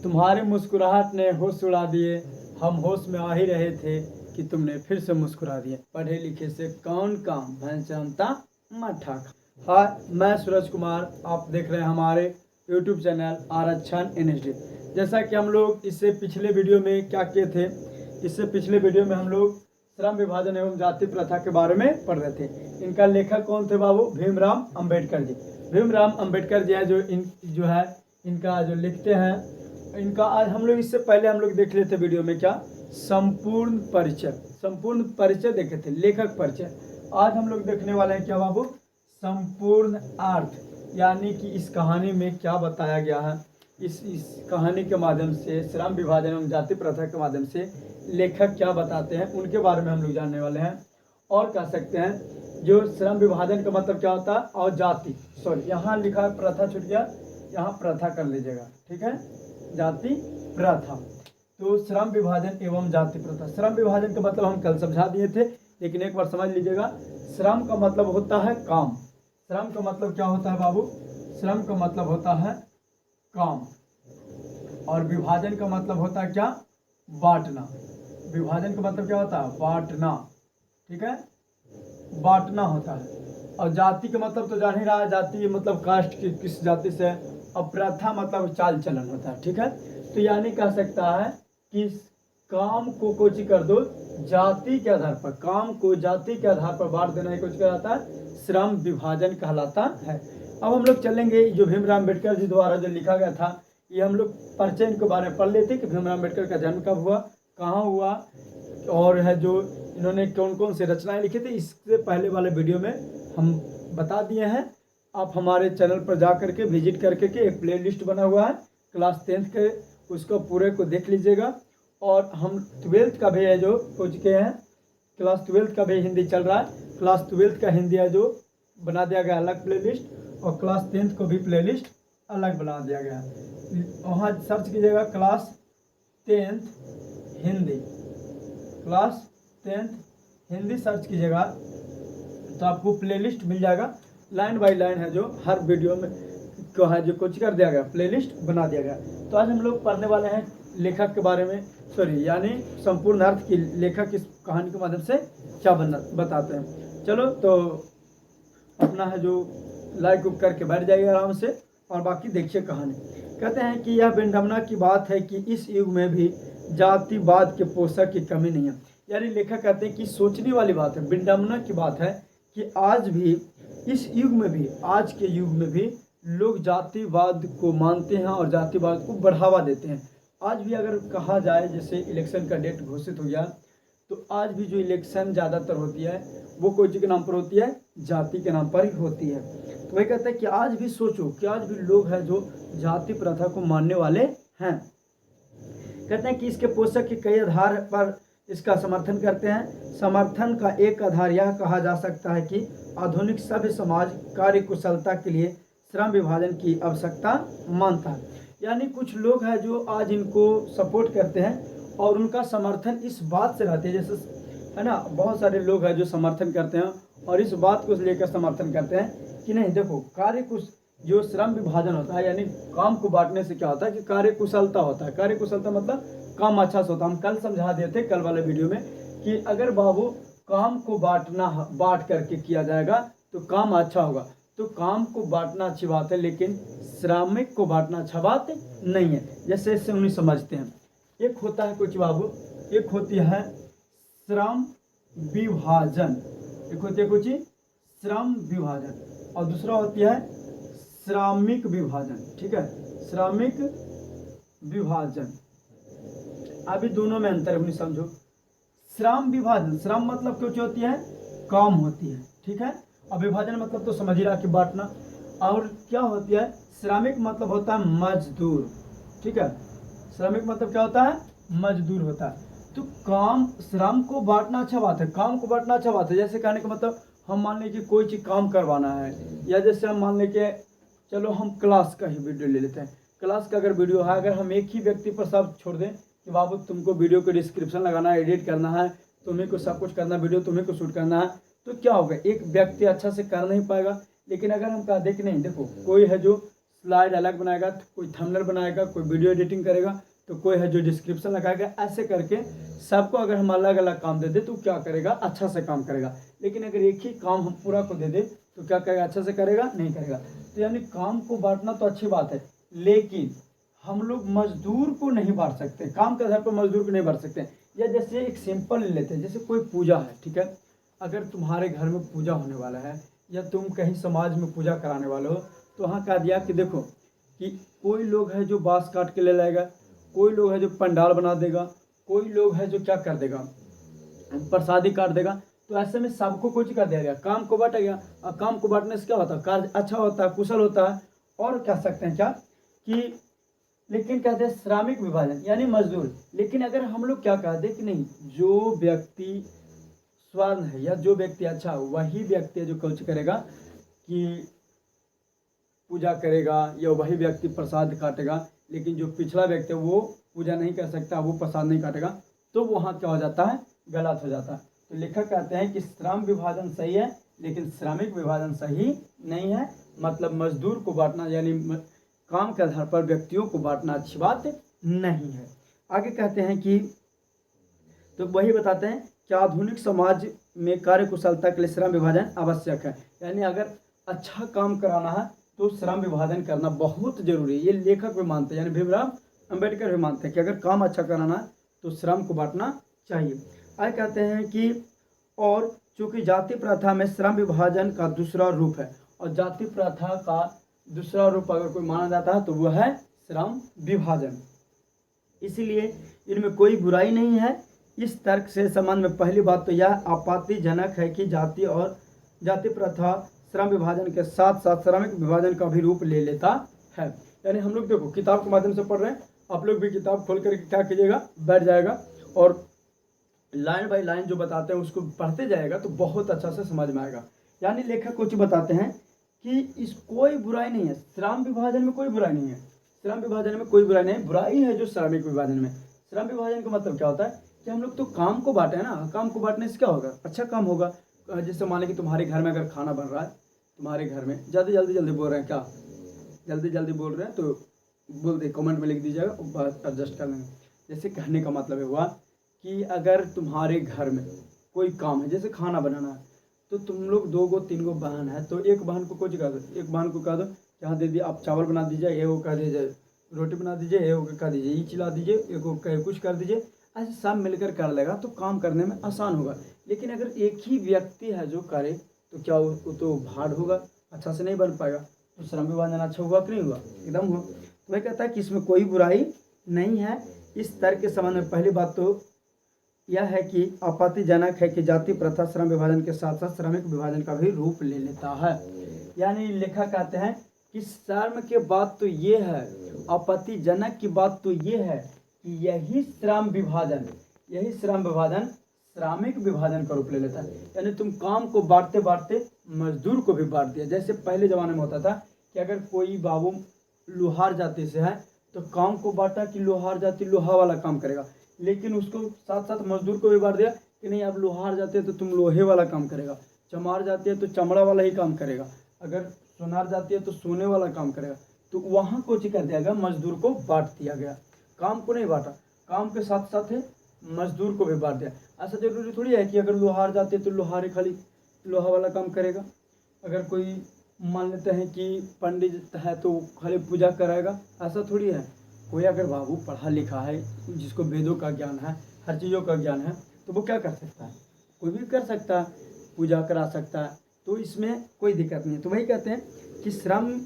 तुम्हारी मुस्कुराहट ने होश उड़ा दिए, हम होश में आ ही रहे थे कि तुमने फिर से मुस्कुरा दिए। पढ़े लिखे से कौन काम, भैंसमता मठा। हाय, मैं सूरज कुमार, आप देख रहे हैं हमारे यूट्यूब चैनल आरक्षण NSD। जैसा कि हम लोग इससे पिछले वीडियो में क्या किए थे, इससे पिछले वीडियो में हम लोग श्रम विभाजन एवं जाति प्रथा के बारे में पढ़ रहे थे। इनका लेखक कौन थे बाबू? भीमराव अंबेडकर जी। भीमराव अंबेडकर जी है जो इनका जो लिखते हैं इनका। आज हम लोग इससे पहले हम लोग देख लेते वीडियो में क्या संपूर्ण परिचय देखे थे, लेखक परिचय। आज हम लोग देखने वाले हैं क्या बाबू? संपूर्ण अर्थ, यानी कि इस कहानी में क्या बताया गया है। इस कहानी के माध्यम से, श्रम विभाजन एवं जाति प्रथा के माध्यम से लेखक क्या बताते हैं उनके बारे में हम लोग जानने वाले हैं। और कह सकते हैं जो श्रम विभाजन का मतलब क्या होता है, और जाति, यहाँ लिखा है प्रथा, छूट गया, यहाँ प्रथा कर लीजिएगा, ठीक है, जाति प्रथा। तो श्रम विभाजन एवं जाति प्रथा, श्रम विभाजन का मतलब हम कल समझा दिए थे, लेकिन एक बार समझ लीजिएगा। श्रम का मतलब होता है काम। श्रम का मतलब क्या होता है बाबू? श्रम का मतलब होता है काम। और विभाजन का मतलब होता है क्या? बांटना। विभाजन का मतलब क्या होता है? बांटना, ठीक है, बांटना होता है। और जाति का मतलब तो जान ही रहा है, जाति मतलब कास्ट की, किस जाति से। और प्रथा मतलब चाल चलन होता है, ठीक है। तो यानी कह सकता है कि काम को कुछ कर दो जाति के आधार पर, काम को जाति के आधार पर बांट देना कुछ कहलाता है श्रम विभाजन कहलाता है। अब हम लोग चलेंगे जो भीमराव अम्बेडकर जी द्वारा जो लिखा गया था, ये हम लोग परिचय इनके बारे में पढ़ लेते कि भीमराव अम्बेडकर का जन्म कब हुआ, कहाँ हुआ, और है जो इन्होंने कौन कौन से रचनाएं लिखी थी। इससे पहले वाले वीडियो में हम बता दिए हैं। आप हमारे चैनल पर जा करके विजिट करके एक प्लेलिस्ट बना हुआ है क्लास 10th के, उसको पूरे को देख लीजिएगा। और हम 12th का भी है जो हो चुके हैं, क्लास 12th का भी हिंदी चल रहा है। क्लास 12th का हिंदी है जो बना दिया गया अलग प्लेलिस्ट, और क्लास 10th को भी प्लेलिस्ट अलग बना दिया गया है। वहाँ सर्च कीजिएगा class 10th Hindi, class 10th Hindi search कीजिएगा तो आपको प्लेलिस्ट मिल जाएगा। लाइन बाय लाइन है जो हर वीडियो में को है जो कुछ कर दिया गया, प्लेलिस्ट बना दिया गया। तो आज हम लोग पढ़ने वाले हैं लेखक के बारे में, यानी संपूर्ण अर्थ की लेखक इस कहानी के माध्यम से क्या बताते हैं। चलो तो अपना है जो लाइक करके बैठ जाइए आराम से, और बाकी देखिए कहानी। कहते हैं कि यह विडंबना की बात है कि इस युग में भी जातिवाद के पोषक की कमी नहीं है। यानी लेखक कहते हैं कि सोचने वाली बात है, विडंबना की बात है कि आज भी इस युग में भी, आज के युग में भी लोग जातिवाद को मानते हैं और जातिवाद को बढ़ावा देते हैं। आज भी अगर कहा जाए, जैसे इलेक्शन का डेट घोषित हो गया, तो आज भी जो इलेक्शन ज़्यादातर होती है वो कोई चीज़ के नाम पर होती है, जाति के नाम पर ही होती है। तो वही कहते हैं कि आज भी सोचो कि आज भी लोग हैं जो जाति प्रथा को मानने वाले हैं। कहते हैं कि इसके पोषक के कई आधार पर इसका समर्थन करते हैं। समर्थन का एक आधार यह कहा जा सकता है कि आधुनिक सभ्य समाज कार्य कुशलता के लिए श्रम विभाजन की आवश्यकता मानता है। यानी कुछ लोग हैं जो आज इनको सपोर्ट करते हैं और उनका समर्थन इस बात से रहते हैं, जैसे है ना, बहुत सारे लोग हैं जो समर्थन करते हैं और इस बात को लेकर समर्थन करते हैं कि नहीं देखो, कार्य कुश जो श्रम विभाजन होता है, यानी काम को बांटने से क्या होता है कि कार्य कुशलता होता है। कार्य कुशलता मतलब काम अच्छा से होता है। हम कल समझा दिए थे कल वाले वीडियो में कि अगर बाबू काम को बांट करके किया जाएगा तो काम अच्छा होगा। तो काम को बांटना अच्छी बात है, लेकिन श्रमिक को बांटना अच्छा बात नहीं है। जैसे इससे उन्हें समझते हैं, एक होता है कुछ बाबू, एक होती है श्रम विभाजन, एक होती है कुछ श्रम विभाजन, और दूसरा होती है श्रमिक विभाजन, ठीक है, श्रमिक विभाजन। अभी दोनों में अंतर है, समझो। श्रम विभाजन, श्रम मतलब कुछ होती है, काम होती है, ठीक है, और विभाजन मतलब तो समझ ही रहा कि बांटना। और क्या होती है श्रमिक मतलब होता है मजदूर, ठीक है, श्रमिक मतलब क्या होता है? मजदूर होता है। तो काम, श्रम को बांटना अच्छा बात है, काम को बांटना अच्छा बात है। जैसे कहने का मतलब हम मान लें कि कोई चीज़ काम करवाना है, या जैसे हम मान लें कि चलो हम क्लास का ही वीडियो ले लेते हैं। क्लास का अगर वीडियो है, अगर हम एक ही व्यक्ति पर सब छोड़ दें कि बाबू तुमको वीडियो को डिस्क्रिप्शन लगाना है, एडिट करना है, तुम्हें को सब कुछ करना है, वीडियो तुम्हें को शूट करना है, तो क्या होगा, एक व्यक्ति अच्छा से कर नहीं पाएगा। लेकिन अगर हम कहा देख नहीं, देखो कोई है जो स्लाइड अलग बनाएगा, तो कोई थंबनेल बनाएगा, कोई वीडियो एडिटिंग करेगा, तो कोई है जो डिस्क्रिप्शन लगाएगा। ऐसे करके सबको अगर हम अलग अलग काम दे दे तो क्या करेगा, अच्छा से काम करेगा। लेकिन अगर एक ही काम हम पूरा को दे दे तो क्या करेगा, अच्छा से करेगा नहीं करेगा। तो यानी काम को बांटना तो अच्छी बात है, लेकिन हम लोग मजदूर को नहीं बांट सकते, काम के आधार पर मजदूर को नहीं बांट सकते। या जैसे एक सिंपल ले लेते हैं, जैसे कोई पूजा है, ठीक है, अगर तुम्हारे घर में पूजा होने वाला है या तुम कहीं समाज में पूजा कराने वाले हो, तो वहाँ कह दिया कि देखो कि कोई लोग है जो बांस काट के ले लाएगा, कोई लोग है जो पंडाल बना देगा, कोई लोग है जो क्या कर देगा, प्रसादी काट देगा। तो ऐसे में सबको कुछ कर दिया गया, काम को बांटा गया। और काम को बांटने से क्या होता है, कार्य अच्छा होता है, कुशल होता है। और कह सकते हैं क्या कि, लेकिन कहते हैं श्रमिक विभाजन यानी मजदूर। लेकिन अगर हम लोग क्या कहते हैं कि नहीं, जो व्यक्ति स्वर्ण है या जो व्यक्ति अच्छा, वही व्यक्ति है जो कुछ करेगा कि पूजा करेगा, या वही व्यक्ति प्रसाद काटेगा। लेकिन जो पिछला व्यक्ति है वो पूजा नहीं कर सकता, वो प्रसाद नहीं काटेगा, तो वहाँ क्या हो जाता है, गलत हो जाता है। तो लेखक कहते हैं कि श्रम विभाजन सही है, लेकिन श्रमिक विभाजन सही नहीं है। मतलब मजदूर को बांटना यानी काम के आधार पर व्यक्तियों को बांटना अच्छी बात नहीं है। आगे कहते हैं कि, तो वही बताते हैं कि आधुनिक समाज में कार्य कुशलता के लिए श्रम विभाजन आवश्यक है। यानी अगर अच्छा काम कराना है तो श्रम विभाजन करना बहुत जरूरी है। ये लेखक भी मानते हैं, यानी भीमराव अंबेडकर भी मानते हैं कि अगर काम अच्छा कराना है तो श्रम को बांटना चाहिए। आगे कहते हैं कि, और चूंकि जाति प्रथा में श्रम विभाजन का दूसरा रूप है, और जाति प्रथा का दूसरा रूप अगर कोई माना जाता है तो वह है श्रम विभाजन, इसीलिए इनमें कोई बुराई नहीं है। इस तर्क से संबंध में पहली बात तो यह आपत्तिजनक है कि जाति प्रथा श्रम विभाजन के साथ साथ श्रमिक विभाजन का भी रूप ले लेता है। यानी हम लोग देखो किताब के माध्यम से पढ़ रहे हैं, आप लोग भी किताब खोल करके क्या कीजिएगा, बैठ जाएगा और लाइन बाय लाइन जो बताते हैं उसको पढ़ते जाएगा तो बहुत अच्छा से समझ में आएगा। यानी लेखक कुछ बताते हैं कि इस कोई बुराई नहीं है, श्रम विभाजन में कोई बुराई नहीं है, श्रम विभाजन में कोई बुराई नहीं है। बुराई है जो श्रमिक विभाजन में। श्रम विभाजन का मतलब क्या होता है कि हम लोग तो काम को बांटे हैं ना, काम को बांटने से क्या होगा, अच्छा काम होगा। जैसे मान लें कि तुम्हारे घर में अगर खाना बन रहा है, तुम्हारे घर में जल्दी बोल रहे हैं, क्या जल्दी बोल रहे हैं तो बोल दे, कमेंट में लिख दीजिएगा, बात एडजस्ट कर लेंगे। जैसे कहने का मतलब हुआ कि अगर तुम्हारे घर में कोई काम है, जैसे खाना बनाना है, तो तुम लोग 2 गो 3 गो बहन है, तो एक बहन को कुछ कह दो, एक बहन को कह दो कि हाँ दीदी आप चावल बना दीजिए, ये वो कह दीजिए रोटी बना दीजिए, ये वो कह दीजिए ये चिल्ला दीजिए, एक को कह कुछ कर दीजिए। ऐसे सब मिलकर कर लेगा तो काम करने में आसान होगा। लेकिन अगर एक ही व्यक्ति है जो करे तो क्या वो तो भाड़ होगा, अच्छा से नहीं बन पाएगा। तो श्रम विभाजन अच्छा हुआ कि नहीं हुआ, एकदम हुआ। तो वह कहता है कि इसमें कोई बुराई नहीं है। इस तर्क के संबंध में पहली बात तो यह है कि आपत्तिजनक है कि जाति प्रथा श्रम विभाजन के साथ साथ श्रमिक विभाजन का भी रूप ले लेता है। यानी लेखक कहते हैं कि शर्म के बात तो ये है, आपत्तिजनक की बात तो ये है कि यही श्रम विभाजन श्रमिक विभाजन का रूप ले लेता है। यानी तुम काम को बांटते बांटते मजदूर को भी बांट दिया। जैसे पहले ज़माने में होता था कि अगर कोई बाबू लोहार जाति से है तो काम को बांटा कि लोहार जाति लोहा वाला काम करेगा, लेकिन उसको साथ साथ मजदूर को भी बांट दिया कि नहीं अब लोहार जाते है तो तुम लोहे वाला काम करेगा, चमार जाती है तो चमड़ा वाला ही काम करेगा, अगर सोनार जाती है तो सोने वाला काम करेगा। तो वहाँ कुछ कर दिया गया, मजदूर को बांट दिया गया, काम को नहीं बांटा, काम के साथ साथ मजदूर को भी बांट दिया। ऐसा जरूरी थोड़ी है कि अगर लोहार जाते हैं तो लोहार खाली लोहा वाला काम करेगा, अगर कोई मान लेते हैं कि पंडित है तो खाली पूजा कराएगा, ऐसा थोड़ी है। कोई अगर बाबू पढ़ा लिखा है, जिसको वेदों का ज्ञान है, हर चीज़ों का ज्ञान है, तो वो क्या कर सकता है, कोई भी कर सकता है, पूजा करा सकता है, तो इसमें कोई दिक्कत नहीं है। तो वही कहते हैं कि श्रम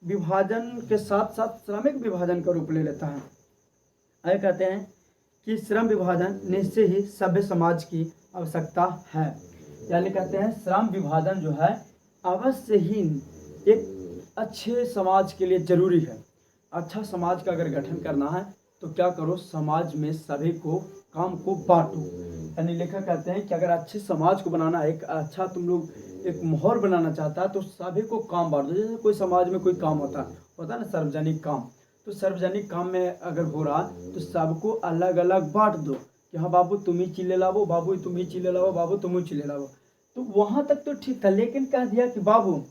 विभाजन के साथ साथ श्रमिक विभाजन का रूप ले लेता है। आगे कहते हैं कि श्रम विभाजन निश्चय ही सभ्य समाज की आवश्यकता है। यानी कहते हैं श्रम विभाजन जो है अवश्य ही एक अच्छे समाज के लिए जरूरी है। अच्छा समाज का अगर गठन करना है तो क्या करो, समाज में सभी को काम को बांटो। यानी लेखक कहते हैं कि अगर अच्छे समाज को बनाना है, एक अच्छा तुम लोग एक माहौल बनाना चाहता है तो सभी को काम बांट दो। जैसे कोई समाज में कोई काम होता है ना सार्वजनिक काम, तो सार्वजनिक काम में अगर हो रहा तो सबको अलग अलग बांट दो कि हाँ बाबू तुम ही चिल्ले लाओ, बाबू तुम ही चिल्ले लाओ, बाबू तुम ही चिल्ले लाओ। तो वहाँ तक तो ठीक था, लेकिन कह दिया कि बाबू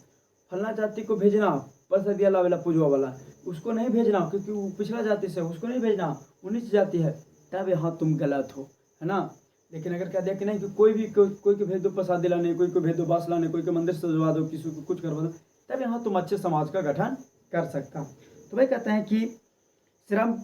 फलना जाति को भेजना, प्रसाद दिया वाला पूजवा वाला, उसको नहीं भेजना क्योंकि वो पिछड़ा जाति से, उसको नहीं भेजना, वो नीच जाति है, तब यहाँ तुम गलत हो, है ना। लेकिन अगर कह दिया कि नहीं कि कोई भी कोई को भेज दो प्रसाद दिलाने, कोई को भेज दो बास लाने, कोई को मंदिर सजवा दो, किसी को कुछ करवा दो, तब यहाँ तुम अच्छे समाज का गठन कर सकता। तो वही कहते हैं कि श्रम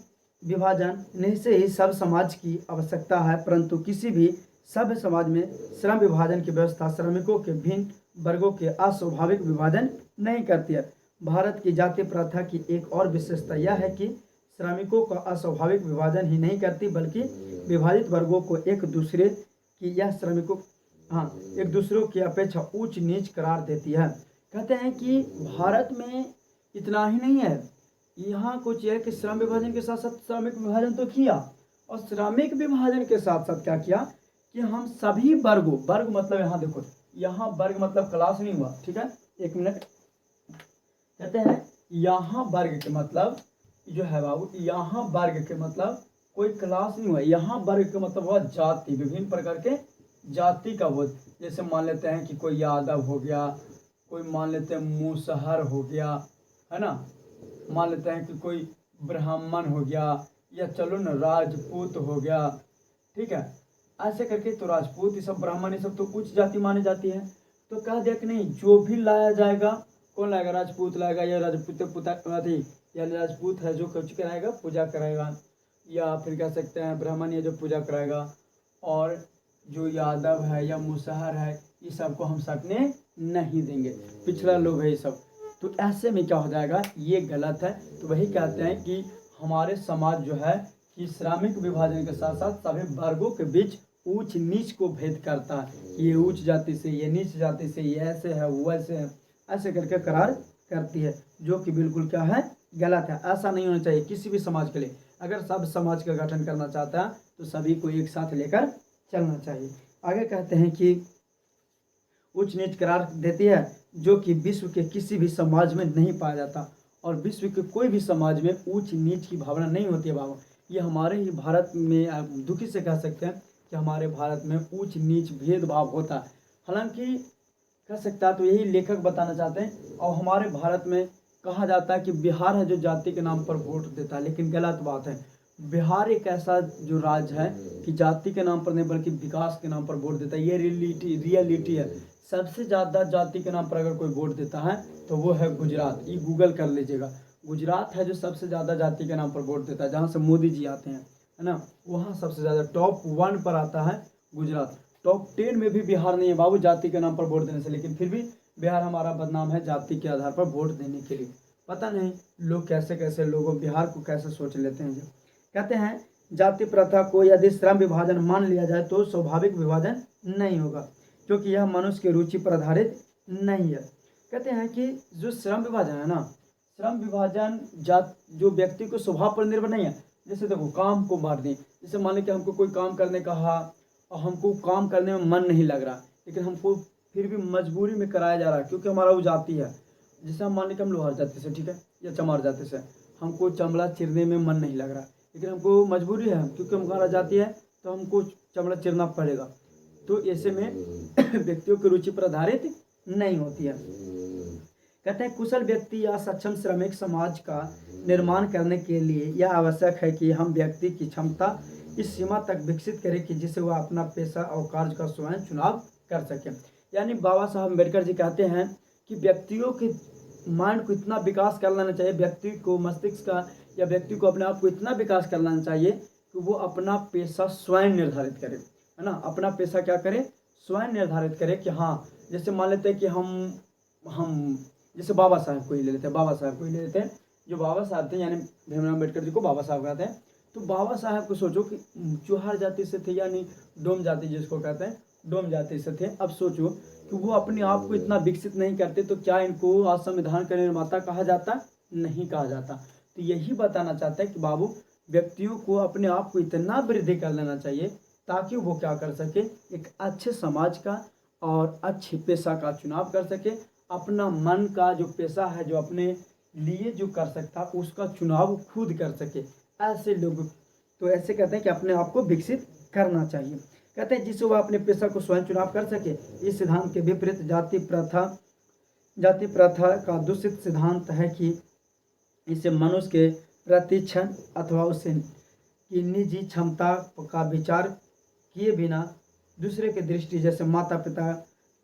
विभाजन निश्चय ही सब समाज की आवश्यकता है, परंतु किसी भी सभ्य समाज में श्रम विभाजन की व्यवस्था श्रमिकों के भिन्न वर्गों के अस्वाभाविक विभाजन नहीं करती है। भारत की जाति प्रथा की एक और विशेषता यह है कि श्रमिकों का अस्वाभाविक विभाजन ही नहीं करती, बल्कि विभाजित वर्गों को एक दूसरे की यह श्रमिकों एक दूसरों की अपेक्षा ऊंच नीच करार देती है। कहते हैं कि भारत में इतना ही नहीं है, यहाँ कुछ है कि श्रम विभाजन के साथ साथ श्रमिक विभाजन तो किया, और श्रमिक विभाजन के साथ साथ क्या किया कि हम सभी वर्गों, वर्ग मतलब यहाँ देखो, यहाँ वर्ग मतलब क्लास नहीं हुआ, ठीक है, एक मिनट। कहते हैं यहाँ वर्ग के मतलब जो है बाबू, यहाँ वर्ग के मतलब कोई क्लास नहीं हुआ, यहाँ वर्ग का मतलब हुआ जाति, विभिन्न प्रकार के जाति का बोध। जैसे मान लेते हैं कि कोई यादव हो गया, कोई मान लेते हैं मुसहर हो गया, है ना, मान लेते हैं कि कोई ब्राह्मण हो गया, या चलो न राजपूत हो गया, ठीक है, ऐसे करके। तो राजपूत ये सब, ब्राह्मण ये सब तो उच्च जाति मानी जाती है। तो कह दिया कि नहीं, जो भी लाया जाएगा, कौन लाएगा, राजपूत लाएगा, या राजपूत या राजपूत है जो कुछ कराएगा, पूजा कराएगा, या फिर कह सकते हैं ब्राह्मण है जो पूजा कराएगा, और जो यादव है या मुसहर है, ये सबको हम सकने नहीं देंगे, पिछड़ा लोग है ये सब। तो ऐसे में क्या हो जाएगा, ये गलत है। तो वही कहते हैं कि हमारे समाज जो है कि श्रमिक विभाजन के साथ साथ सभी वर्गों के बीच ऊंच नीच को भेद करता है। ये उच्च जाति से, ये नीच जाति से, ये ऐसे है, वो ऐसे है, ऐसे करके करार करती है, जो कि बिल्कुल क्या है, गलत है। ऐसा नहीं होना चाहिए किसी भी समाज के लिए। अगर सब समाज का गठन करना चाहता है तो सभी को एक साथ लेकर चलना चाहिए। आगे कहते हैं कि उच्च नीच करार देती है, जो कि विश्व के किसी भी समाज में नहीं पाया जाता, और विश्व के कोई भी समाज में ऊंच नीच की भावना नहीं होती है बाबा। ये हमारे ही भारत में दुखी से कह सकते हैं कि हमारे भारत में ऊंच नीच भेदभाव होता है। हालांकि कह सकता है तो यही लेखक बताना चाहते हैं। और हमारे भारत में कहा जाता है कि बिहार है जो जाति के नाम पर वोट देता है, लेकिन गलत बात है। बिहार एक ऐसा जो राज्य है कि जाति के नाम पर नहीं बल्कि विकास के नाम पर वोट देता है। ये रियलिटी है। सबसे ज़्यादा जाति के नाम पर अगर कोई वोट देता है तो वो है गुजरात। ये गूगल कर लीजिएगा, गुजरात है जो सबसे ज़्यादा जाति के नाम पर वोट देता है, जहाँ से मोदी जी आते हैं, है ना, वहाँ सबसे ज़्यादा टॉप 1 पर आता है गुजरात। टॉप 10 में भी बिहार नहीं है बाबू जाति के नाम पर वोट देने से, लेकिन फिर भी बिहार हमारा बदनाम है जाति के आधार पर वोट देने के लिए। पता नहीं लोग कैसे कैसे लोगों बिहार को कैसे सोच लेते हैं। जो कहते हैं जाति प्रथा को यदि श्रम विभाजन मान लिया जाए तो स्वाभाविक विभाजन नहीं होगा, क्योंकि यह मनुष्य की रुचि पर आधारित नहीं है। कहते हैं कि जो श्रम विभाजन है ना, श्रम विभाजन जो व्यक्ति को स्वभाव पर निर्भर नहीं है। जैसे देखो काम को बांट दें, जैसे मान लीजिए कि हमको कोई काम करने कहा और हमको काम करने में मन नहीं लग रहा, लेकिन हमको फिर भी मजबूरी में कराया जा रहा है क्योंकि हमारा वो जाति है। जैसे हम मान लीजिए हम लोहार जाति से, ठीक है, या चमार जाति से, हमको चमड़ा चिरने में मन नहीं लग रहा, लेकिन हमको मजबूरी है क्योंकि हमारा जाति है तो हमको चमड़ा चिरना पड़ेगा। तो ऐसे में व्यक्तियों की रुचि पर आधारित नहीं होती है। कहते हैं कुशल व्यक्ति या सक्षम श्रमिक समाज का निर्माण करने के लिए यह आवश्यक है कि हम व्यक्ति की क्षमता इस सीमा तक विकसित करें कि जिससे वह अपना पेशा और कार्य का स्वयं चुनाव कर सके। यानी बाबा साहब अम्बेडकर जी कहते हैं कि व्यक्तियों के माइंड को इतना विकास कर लेना चाहिए, व्यक्ति को मस्तिष्क का या व्यक्ति को अपने आप को इतना विकास कर लेना चाहिए कि वो अपना पेशा स्वयं निर्धारित करे, है ना, अपना पेशा क्या करे, स्वयं निर्धारित करे। कि हाँ, जैसे मान लेते हैं कि हम जैसे बाबा साहब को ही ले लेते हैं, जो बाबा साहब थे यानी भीमराव अम्बेडकर जी को बाबा साहब कहते हैं। तो बाबा साहब को सोचो कि चौहार जाति से थे, यानी डोम जाति जिसको कहते हैं, डोम जाति से थे। अब सोचो कि वो अपने आप को इतना विकसित नहीं करते तो क्या इनको आज संविधान का निर्माता कहा जाता? नहीं कहा जाता। तो यही बताना चाहता है कि बाबू व्यक्तियों को अपने आप को इतना वृद्धि कर लेना चाहिए ताकि वो क्या कर सके, एक अच्छे समाज का और अच्छे पेशा का चुनाव कर सके। अपना मन का जो पेशा है, जो अपने लिए जो कर सकता उसका चुनाव खुद कर सके। ऐसे लोग तो ऐसे कहते हैं कि अपने आप को विकसित करना चाहिए। कहते हैं जिससे वह अपने पेशा को स्वयं चुनाव कर सके। इस सिद्धांत के विपरीत जाति प्रथा जाति प्रथा का दूषित सिद्धांत है कि इसे मनुष्य के प्रतिक्षण अथवा उससे की निजी क्षमता का विचार किए बिना दूसरे की दृष्टि जैसे माता पिता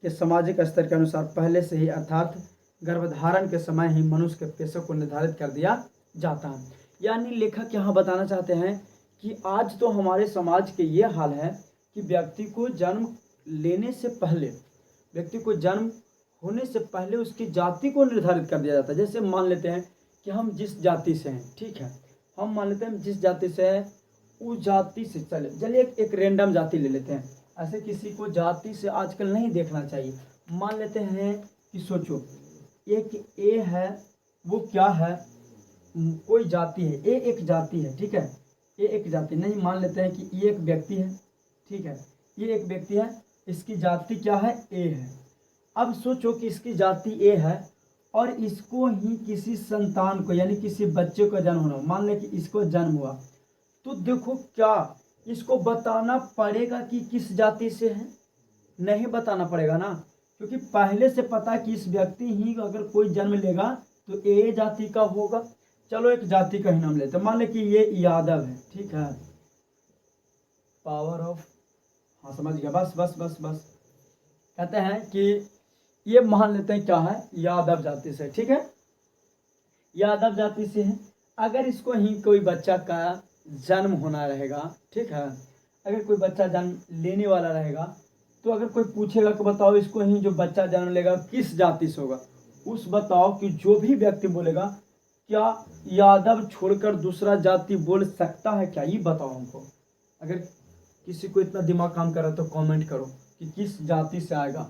के सामाजिक स्तर के अनुसार पहले से ही अर्थात गर्भधारण के समय ही मनुष्य के पेशे को निर्धारित कर दिया जाता है। यानी लेखक यहाँ बताना चाहते हैं कि आज तो हमारे समाज के ये हाल है कि व्यक्ति को जन्म लेने से पहले, व्यक्ति को जन्म होने से पहले उसकी जाति को निर्धारित कर दिया जाता है। जैसे मान लेते हैं कि हम जिस जाति से हैं, ठीक है, हम मान लेते हैं जिस जाति से हैं उस जाति से चलिए एक रेंडम जाति ले लेते हैं। ऐसे किसी को जाति से आजकल नहीं देखना चाहिए। मान लेते हैं कि सोचो एक ए है, वो क्या है, कोई जाति है, ए एक जाति है, ठीक है, ए एक जाति नहीं, मान लेते हैं कि ये एक व्यक्ति है, ठीक है, ये एक व्यक्ति है, इसकी जाति क्या है, ए है। अब सोचो कि इसकी जाति ए है और इसको ही किसी संतान को यानी किसी बच्चे को जन्म होना, मान लें कि इसको जन्म हुआ, तो देखो क्या इसको बताना पड़ेगा कि किस जाति से है? नहीं बताना पड़ेगा ना, क्योंकि पहले से पता कि इस व्यक्ति ही अगर कोई जन्म लेगा तो ए जाति का होगा। चलो एक जाति का ही नाम लेते हैं, मान लें कि ये यादव है, ठीक है, पावर ऑफ, हाँ समझ गया, बस बस बस बस, कहते हैं कि ये मान लेते हैं क्या है, यादव जाति से, ठीक है, यादव जाति से है। अगर इसको ही कोई बच्चा का जन्म होना रहेगा, ठीक है, अगर कोई बच्चा जन्म लेने वाला रहेगा तो अगर कोई पूछेगा कि बताओ इसको ही जो बच्चा जन्म लेगा किस जाति से होगा, उस बताओ कि जो भी व्यक्ति बोलेगा क्या यादव छोड़कर दूसरा जाति बोल सकता है क्या, ये बताओ हमको। अगर किसी को इतना दिमाग काम कर रहा है तो कमेंट करो कि किस जाति से आएगा,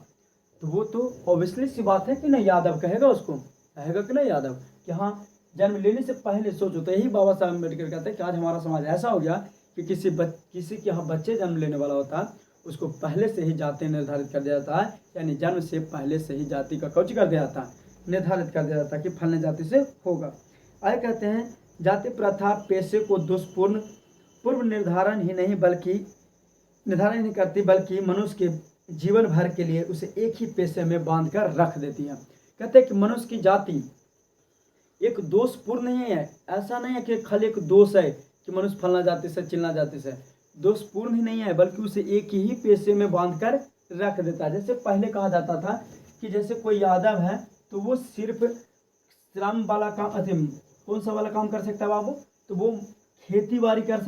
तो वो तो ऑब्वियसली सी बात है कि नहीं यादव कहेगा, उसको कहेगा कि नहीं यादव, कि हाँ जन्म लेने से पहले सोचो। तो यही बाबा साहब अम्बेडकर कहते हैं कि आज हमारा समाज ऐसा हो गया कि किसी के यहाँ बच्चे जन्म लेने वाला होता है उसको पहले से ही जाति निर्धारित कर दिया जाता है, यानी जन्म से पहले से ही जाति का कौच कर दिया जाता है, निर्धारित कर दिया जाता है कि फलने जाति से होगा। आगे कहते हैं जाति प्रथा पेशे को दुष्पूर्ण पूर्व निर्धारण ही नहीं करती बल्कि मनुष्य के जीवन भर के लिए उसे एक ही पेशे में बांध कर रख देती है। कहते हैं कि मनुष्य की जाति एक दोषपूर्ण नहीं है, ऐसा नहीं है कि खाली एक दोष है कि मनुष्य फलना जाति से चिलना जाति से, दोषपूर्ण ही नहीं है बल्कि उसे एक ही पेशे में बांध कर रख देता है। जैसे पहले कहा जाता था कि जैसे कोई यादव है तो वो सिर्फ श्रम वाला काम, कौन सा वाला काम कर सकता है बाबू, तो वो खेती बाड़ी कर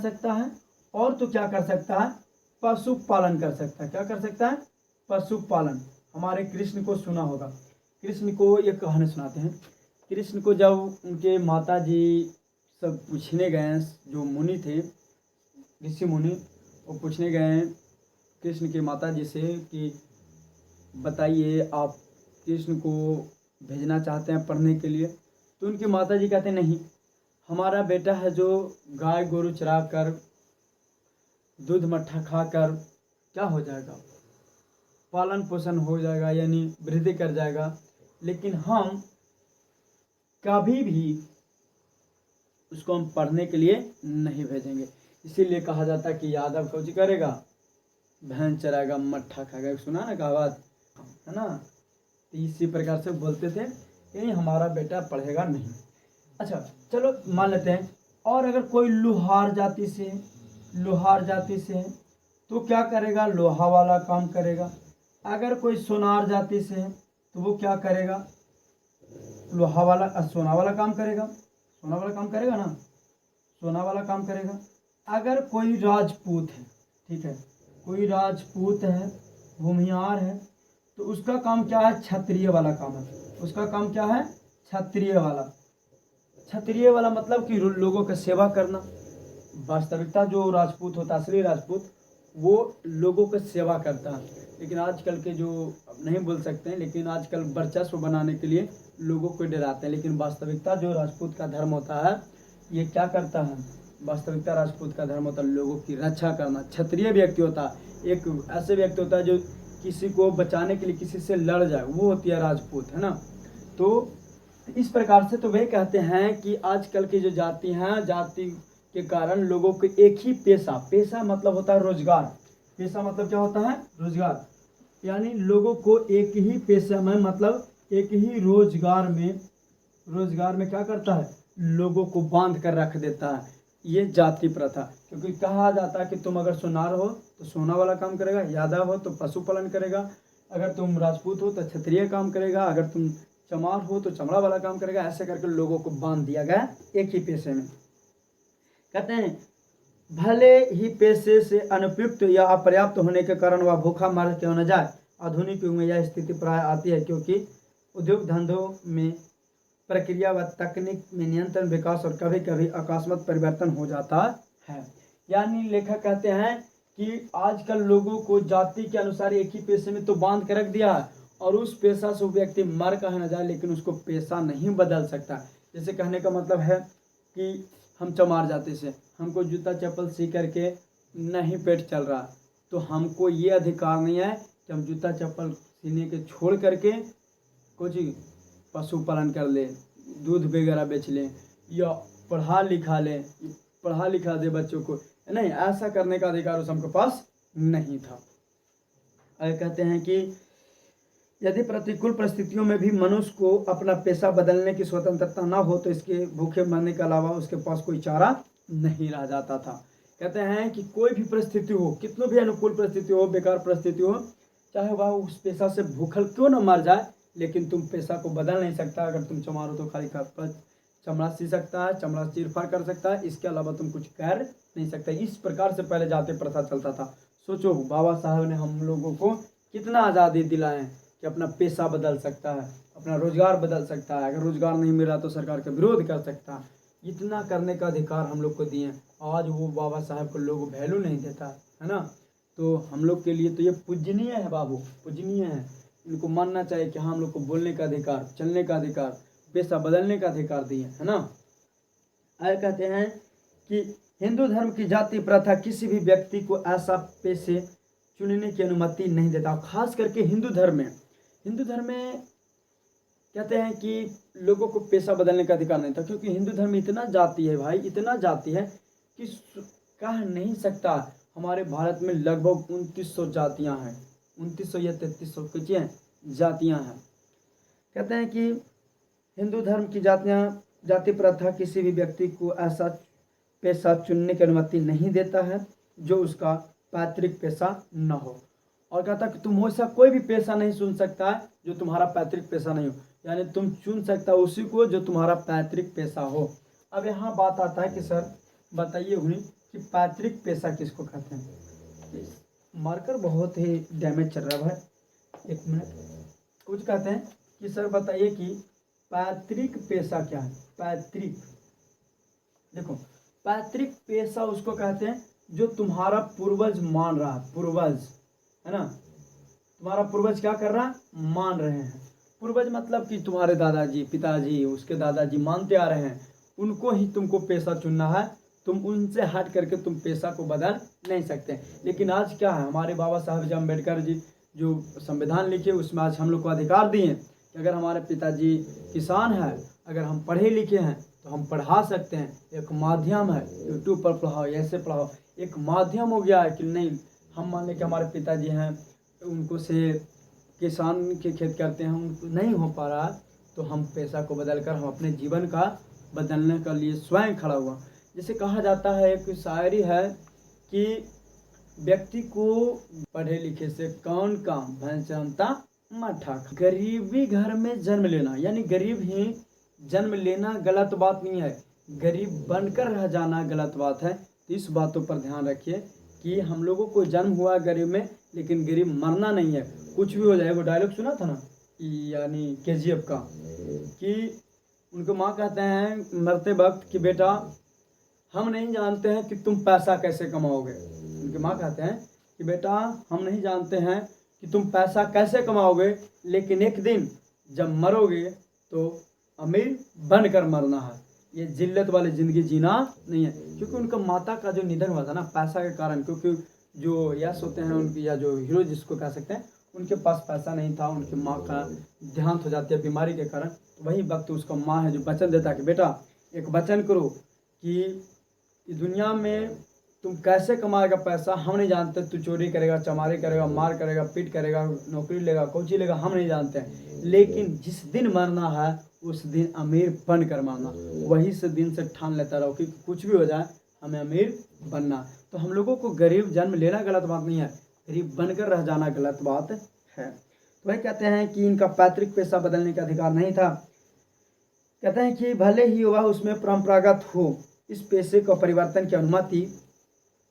सकता है और तो क्या कर सकता है, पशुपालन कर सकता है। क्या कर सकता है, पशुपालन। हमारे कृष्ण को सुना होगा, कृष्ण को एक कहानी सुनाते हैं। कृष्ण को जब उनके माता जी सब पूछने गए, जो मुनि थे ऋषि मुनि, वो पूछने गए कृष्ण के माता जी से कि बताइए आप कृष्ण को भेजना चाहते हैं पढ़ने के लिए, तो उनकी माता जी कहते नहीं, हमारा बेटा है जो गाय गोरू चरा कर दूध मट्ठा खाकर क्या हो जाएगा, पालन पोषण हो जाएगा यानी वृद्धि कर जाएगा, लेकिन हम कभी भी उसको हम पढ़ने के लिए नहीं भेजेंगे। इसीलिए कहा जाता है कि यादव कुछ करेगा, भैंस चराएगा, मट्ठा खाएगा, सुना ना कहावत है ना, तो इसी प्रकार से बोलते थे कि हमारा बेटा पढ़ेगा नहीं। अच्छा चलो मान लेते हैं, और अगर कोई लोहार जाति से है तो क्या करेगा, लोहा वाला काम करेगा। अगर कोई सोनार जाति से है तो वो क्या करेगा, लोहा वाला सोना वाला काम करेगा, सोना वाला काम करेगा ना, सोना वाला काम करेगा। अगर कोई राजपूत है, ठीक है, कोई राजपूत है, भूमिहार है, तो उसका काम क्या है, क्षत्रिय वाला काम है। उसका काम क्या है, क्षत्रिय वाला मतलब कि लोगों का सेवा करना। वास्तविकता जो राजपूत होता है, असली राजपूत, वो लोगों का सेवा करता है। लेकिन आजकल के जो नहीं बोल सकते हैं, लेकिन आजकल वर्चस्व बनाने के लिए लोगों को डराते हैं, लेकिन वास्तविकता जो राजपूत का धर्म होता है ये क्या करता है, वास्तविकता राजपूत का धर्म होता है लोगों की रक्षा करना। क्षत्रिय व्यक्ति होता है, एक ऐसे व्यक्ति होता है जो किसी को बचाने के लिए किसी से लड़ जाए, वो होती है राजपूत, है ना। तो इस प्रकार से तो वे कहते हैं कि आजकल की जो जाति हैं, जाति के कारण लोगों को एक ही पेशा मतलब होता है रोजगार। पेशा मतलब क्या होता है, रोजगार। यानी लोगों को एक ही पेशा में, मतलब एक ही रोजगार में क्या करता है, लोगों को बांध कर रख देता है। ये जाति प्रथा, क्योंकि कहा जाता है कि तुम अगर सोनार हो तो सोना वाला काम करेगा, यादव हो तो पशुपालन करेगा, अगर तुम राजपूत हो तो क्षत्रिय काम करेगा, अगर तुम चमार हो तो चमड़ा वाला काम करेगा। ऐसे करके लोगों को बांध दिया गया एक ही पेशे में। कहते हैं भले ही पेशे से अनुपयुक्त या अपर्याप्त होने के कारण वह भूखा मर क्यों न जाए। आधुनिक युग में यह स्थिति प्राय आती है क्योंकि उद्योग धंधों में प्रक्रिया व तकनीक में नियंत्रण, विकास और कभी कभी अकस्मात परिवर्तन हो जाता है। यानी लेखक कहते हैं कि आजकल लोगों को जाति के अनुसार एक ही पेशे में तो बांध के रख दिया है, और उस पेशा से वो व्यक्ति मर कहीं न जाए लेकिन उसको पेशा नहीं बदल सकता। जैसे कहने का मतलब है कि हम चमार जाति से, हमको जूता चप्पल सी करके नहीं पेट चल रहा, तो हमको ये अधिकार नहीं है कि हम जूता चप्पल सीने के छोड़ करके कुछ पशुपालन कर ले, दूध वगैरह बेच लें, या पढ़ा लिखा दे बच्चों को। नहीं, ऐसा करने का अधिकार उस हमके पास नहीं था। और कहते हैं कि यदि प्रतिकूल परिस्थितियों में भी मनुष्य को अपना पेशा बदलने की स्वतंत्रता न हो तो इसके भूखे मरने के अलावा उसके पास कोई चारा नहीं रह जाता था। कहते हैं कि कोई भी परिस्थिति हो, कितनी भी अनुकूल परिस्थिति हो, बेकार परिस्थिति हो, चाहे वह उस पेशा से भूखल क्यों न मर जाए, लेकिन तुम पेशा को बदल नहीं सकता। अगर तुम चमार हो तो खाली चमड़ा सी सकता है, चमड़ा चीरफाड़ कर सकता है, इसके अलावा तुम कुछ कर नहीं सकते। इस प्रकार से पहले जाति प्रथा चलता था। सोचो, बाबा साहब ने हम लोगों को कितना आज़ादी दिलाए कि अपना पेशा बदल सकता है, अपना रोजगार बदल सकता है, अगर रोजगार नहीं मिल रहा तो सरकार का विरोध कर सकता है। इतना करने का अधिकार हम लोग को दिए। आज वो बाबा साहब को लोग वैल्यू नहीं देता है ना। तो हम लोग के लिए तो ये पूजनीय है बाबू, पूजनीय है। इनको मानना चाहिए कि हाँ, हम लोग को बोलने का अधिकार, चलने का अधिकार, पेशा बदलने का अधिकार दिए, है ना। आगे कहते हैं कि हिंदू धर्म की जाति प्रथा किसी भी व्यक्ति को ऐसा पेशे चुनने की अनुमति नहीं देता। खास करके हिंदू धर्म में कहते हैं कि लोगों को पेशा बदलने का अधिकार नहीं था, क्योंकि हिंदू धर्म इतना जाति है भाई, इतना जाति है कि कह नहीं सकता। हमारे भारत में लगभग 2900 जातियां हैं, 2900 या 3300 कुछ जातियां हैं। कहते हैं कि हिंदू धर्म की जाति प्रथा किसी भी व्यक्ति को ऐसा पेशा चुनने की अनुमति नहीं देता है जो उसका पैतृक पेशा न हो। और कहता कि तुम वैसा कोई भी पेशा नहीं चुन सकता है जो तुम्हारा पैतृक पेशा नहीं हो। यानी तुम चुन सकता हो उसी को जो तुम्हारा पैतृक पेशा हो। अब यहाँ बात आता है कि सर बताइए हुई कि पैतृक पेशा किसको कहते हैं। मार्कर बहुत ही डैमेज चल रहा है भाई, एक मिनट। कुछ कहते हैं कि सर बताइए कि पैतृक पेशा क्या है। पैतृक, देखो, पैतृक पेशा उसको कहते हैं जो तुम्हारा पूर्वज मान रहा है, पूर्वज, है ना। तुम्हारा पूर्वज क्या कर रहा है, मान रहे हैं। पूर्वज मतलब कि तुम्हारे दादाजी, पिताजी, उसके दादाजी मानते आ रहे हैं, उनको ही तुमको पेशा चुनना है। तुम उनसे हट करके तुम पेशा को बदल नहीं सकते। लेकिन आज क्या है, हमारे बाबा साहब अम्बेडकर जी जो संविधान लिखे उसमें आज हम लोग को अधिकार दिए कि अगर हमारे पिताजी किसान है, अगर हम पढ़े लिखे हैं तो हम पढ़ा सकते हैं। एक माध्यम है, यूट्यूब पर पढ़ाओ, ऐसे पढ़ाओ, एक माध्यम हो गया है कि नहीं, हम मान लें कि हमारे पिताजी हैं, उनको से किसान के खेत करते हैं, उनको नहीं हो पा रहा, तो हम पेशा को बदल कर हम अपने जीवन का बदलने के लिए स्वयं खड़ा हुआ। जैसे कहा जाता है, एक शायरी है कि व्यक्ति को पढ़े लिखे से कौन काम, भैंसमता मठा। गरीबी घर में जन्म लेना, यानी गरीब ही जन्म लेना गलत बात नहीं है, गरीब बनकर रह जाना गलत बात है। तो इस बातों पर ध्यान रखिए कि हम लोगों को जन्म हुआ गरीब में, लेकिन गरीब मरना नहीं है। कुछ भी हो जाए, वो डायलॉग सुना था ना, यानी KGF का, कि उनको माँ कहते हैं मरते वक्त कि बेटा हम नहीं जानते हैं कि तुम पैसा कैसे कमाओगे। उनकी माँ कहते हैं कि बेटा हम नहीं जानते हैं कि तुम पैसा कैसे कमाओगे, लेकिन एक दिन जब मरोगे तो अमीर बनकर मरना है। ये जिल्लत वाली ज़िंदगी जीना नहीं है। क्योंकि उनका माता का जो निधन हुआ था ना पैसा के कारण, क्योंकि जो यश होते हैं उनकी, या जो हीरो जिसको कह सकते हैं, उनके पास पैसा नहीं था, उनकी माँ का देहांत हो जाती है बीमारी के कारण। तो वही वक्त उसका माँ है जो वचन देता है कि बेटा एक वचन करो कि दुनिया में तुम कैसे कमाएगा पैसा हम नहीं जानते। तू चोरी करेगा, चमारी करेगा, मार करेगा, पीट करेगा, नौकरी लेगा, कोची लेगा, हम नहीं जानते हैं। लेकिन जिस दिन मरना है उस दिन अमीर बन कर मरना। वही से दिन से ठान लेता रहो कि कुछ भी हो जाए हमें अमीर बनना। तो हम लोगों को गरीब जन्म लेना गलत बात नहीं है, गरीब बनकर रह जाना गलत बात है। तो वही कहते हैं कि इनका पैतृक पेशा बदलने का अधिकार नहीं था। कहते हैं कि भले ही वह उसमें परंपरागत हो, इस पेशे को परिवर्तन की अनुमति